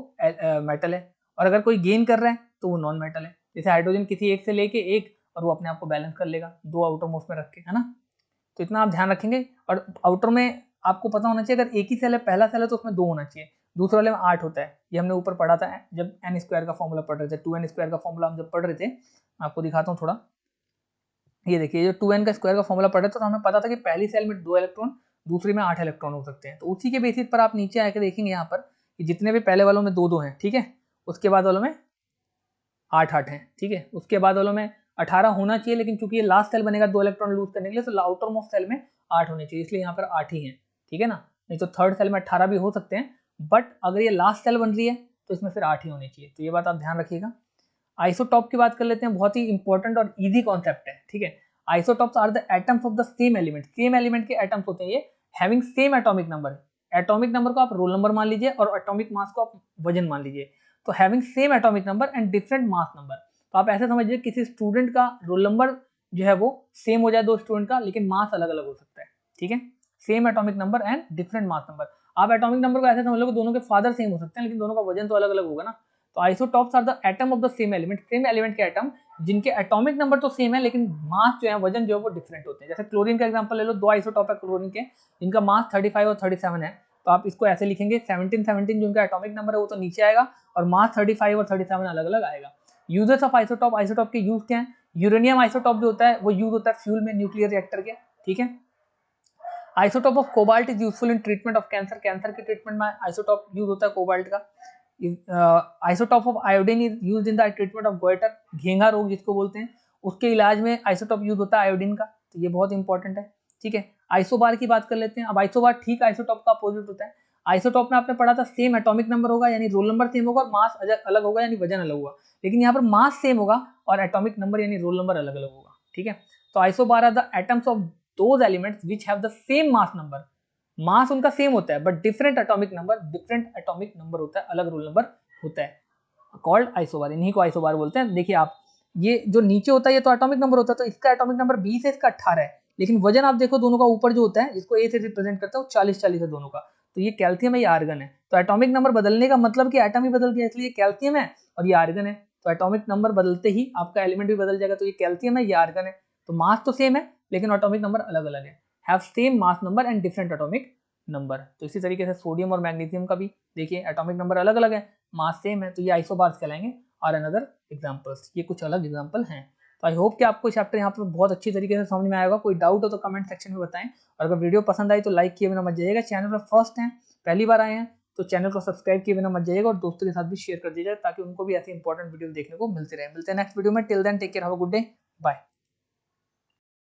मेटल है। और अगर कोई गेन कर रहा है तो वो नॉन मेटल है, जैसे हाइड्रोजन किसी एक से लेके एक, और वो अपने आप को बैलेंस कर लेगा 2 आउटर मोस्ट में रख के, है ना। तो इतना आप ध्यान रखेंगे। और आउटर में आपको पता होना चाहिए, अगर एक ही सेल है, पहला सेल है, तो उसमें 2 होना चाहिए, दूसरे वाले में 8 होता है। ये हमने ऊपर पढ़ा था जब एन स्क्वायर का फॉर्मूला पढ़ रहे थे, 2n स्क्वायर का फॉर्मूला हम जब पढ़ रहे थे, आपको दिखाता हूँ थोड़ा। ये देखिए, जो 2n का स्क्वायर का फॉर्मूला पढ़ रहे थे, तो हमें पता था कि पहली सेल में 2 इलेक्ट्रॉन, दूसरी में 8 इलेक्ट्रॉन हो सकते हैं। तो उसी के बेसिस पर आप नीचे आके देखेंगे यहाँ पर कि जितने भी पहले वालों में 2-2 हैं, ठीक है, उसके बाद वालों में 8-8 हैं, ठीक है, उसके बाद वालों में 18 होना चाहिए, लेकिन चूंकि ये लास्ट सेल बनेगा 2 इलेक्ट्रॉन लूज करने के लिए, तो आउटर मोस्ट सेल में 8 होने चाहिए, इसलिए यहाँ पर 8 ही है, ठीक है ना। नहीं तो थर्ड सेल में 18 भी हो सकते हैं, बट अगर ये लास्ट सेल बन रही है तो इसमें फिर 8 ही होने चाहिए। तो ये बात आप ध्यान रखिएगा। आइसोटॉप की बात कर लेते हैं, बहुत ही इंपॉर्टेंट और इजी कॉन्सेप्ट है, ठीक है। Isotopes are the atoms of the same element, same element के एटम्स होते हैं ये, having same atomic number. Atomic number को आप रोल नंबर मान लीजिए, और एटॉमिक मास को आप वजन मान लीजिए। तो having same atomic number and different mass number, तो आप ऐसे समझिए किसी स्टूडेंट का रोल नंबर जो है वो सेम हो जाए दो स्टूडेंट का, लेकिन मास अलग अलग हो सकता है, ठीक है। Same atomic number and different mass number. आप एटॉमिक नंबर को ऐसे समझ लो कि दोनों के फादर सेम हो सकते हैं, लेकिन दोनों का वजन तो अलग अलग होगा ना। तो isotopes are the atom of the same element, same element के एटम जिनके एटॉमिक नंबर तो सेम है, लेकिन मास जो है, वजन जो है वो डिफरेंट होते हैं। जैसे क्लोरीन का एग्जांपल ले लो, 2 आइसोटॉप है क्लोरीन के, जिनका मास 35 और 37 है। तो आप इसको ऐसे लिखेंगे, 17 जो उनका एटॉमिक नंबर है वो तो नीचे आएगा, और मास 35 और 37 अलग अलग आएगा। यूजेस ऑफ आइसोटॉप, आइसोटॉप के यूज क्या है। यूरेनियम आइसोटॉप जो होता है वो यूज होता है फ्यूल में, न्यूक्लियर रिएक्टर के, ठीक है। Isotope of cobalt is useful in treatment of cancer, cancer के ट्रीटमेंट में आइसोटॉप यूज होता है कोबाल्ट का। Isotope of iodine is used in the treatment of goitre, घेंगा रोग जिसको बोलते हैं, उसके इलाज में आइसोटॉप यूज होता है आयोडीन का, तो ये बहुत इंपॉर्टेंट है, ठीक है। आइसोबार की बात कर लेते हैं। अब आइसोबार ठीक आइसोटॉप का अपोजिट होता है। आइसोटॉप में आपने पढ़ा था सेम एटॉमिक नंबर होगा, यानी रोल नंबर सेम होगा, और मास अलग होगा, यानी वजन अलग होगा। लेकिन यहाँ पर मास सेम होगा और एटॉमिक नंबर यानी रोल नंबर अलग अलग होगा, ठीक है। तो isobar are the atoms of those elements which have the same mass number, mass उनका सेम होता है but different atomic number, different atomic number होता है, अलग रोल नंबर होता है, कॉल्ड आइसोबार, इन्हीं को आइसोबार बोलते हैं। देखिए आप, ये जो नीचे होता है ये तो एटॉमिक नंबर होता है, तो इसका एटॉमिक नंबर 20 है, इसका 18 है, लेकिन वजन आप देखो दोनों का ऊपर जो होता है, जिसको ए से रिप्रेजेंट करता है, वो 40-40 है दोनों का। तो ये कैल्शियम है, ये आर्गन है। तो एटॉमिक नंबर बदलने का मतलब कि एटम ही बदल गया, इसलिए कैल्शियम है और ये आर्गन है। तो एटॉमिक नंबर बदलते ही आपका एलिमेंट भी बदल जाएगा, तो ये कैल्शियम है, ये आर्गन है। तो मास तो सेम है, लेकिन एटॉमिक नंबर अलग अलग है, have same mass number and different atomic number. तो इसी तरीके से सोडियम और मैग्नीशियम का भी देखिए एटॉमिक नंबर अलग अलग है, मास सेम है, तो ये आइसोबार्स कहलाएंगे। और अनदर एग्जांपल्स, ये कुछ अलग एग्जांपल हैं। तो आई होप कि आपको चैप्टर यहाँ पर बहुत अच्छी तरीके से समझ में आएगा। कोई डाउट हो तो कमेंट सेक्शन में बताएं, और अगर वीडियो पसंद आई तो लाइक किए बिना मत जाइएगा। चैनल पर फर्स्ट हैं, पहली बार आए हैं, तो चैनल को सब्सक्राइब किए बिना मत जाइएगा, और दोस्तों के साथ भी शेयर कर दीजिएगा, ताकि उनको भी ऐसे इंपॉर्टेंट वीडियो देखने को मिलते रहे। मिलते हैं नेक्स्ट वीडियो में, till then take care, have a good day, bye.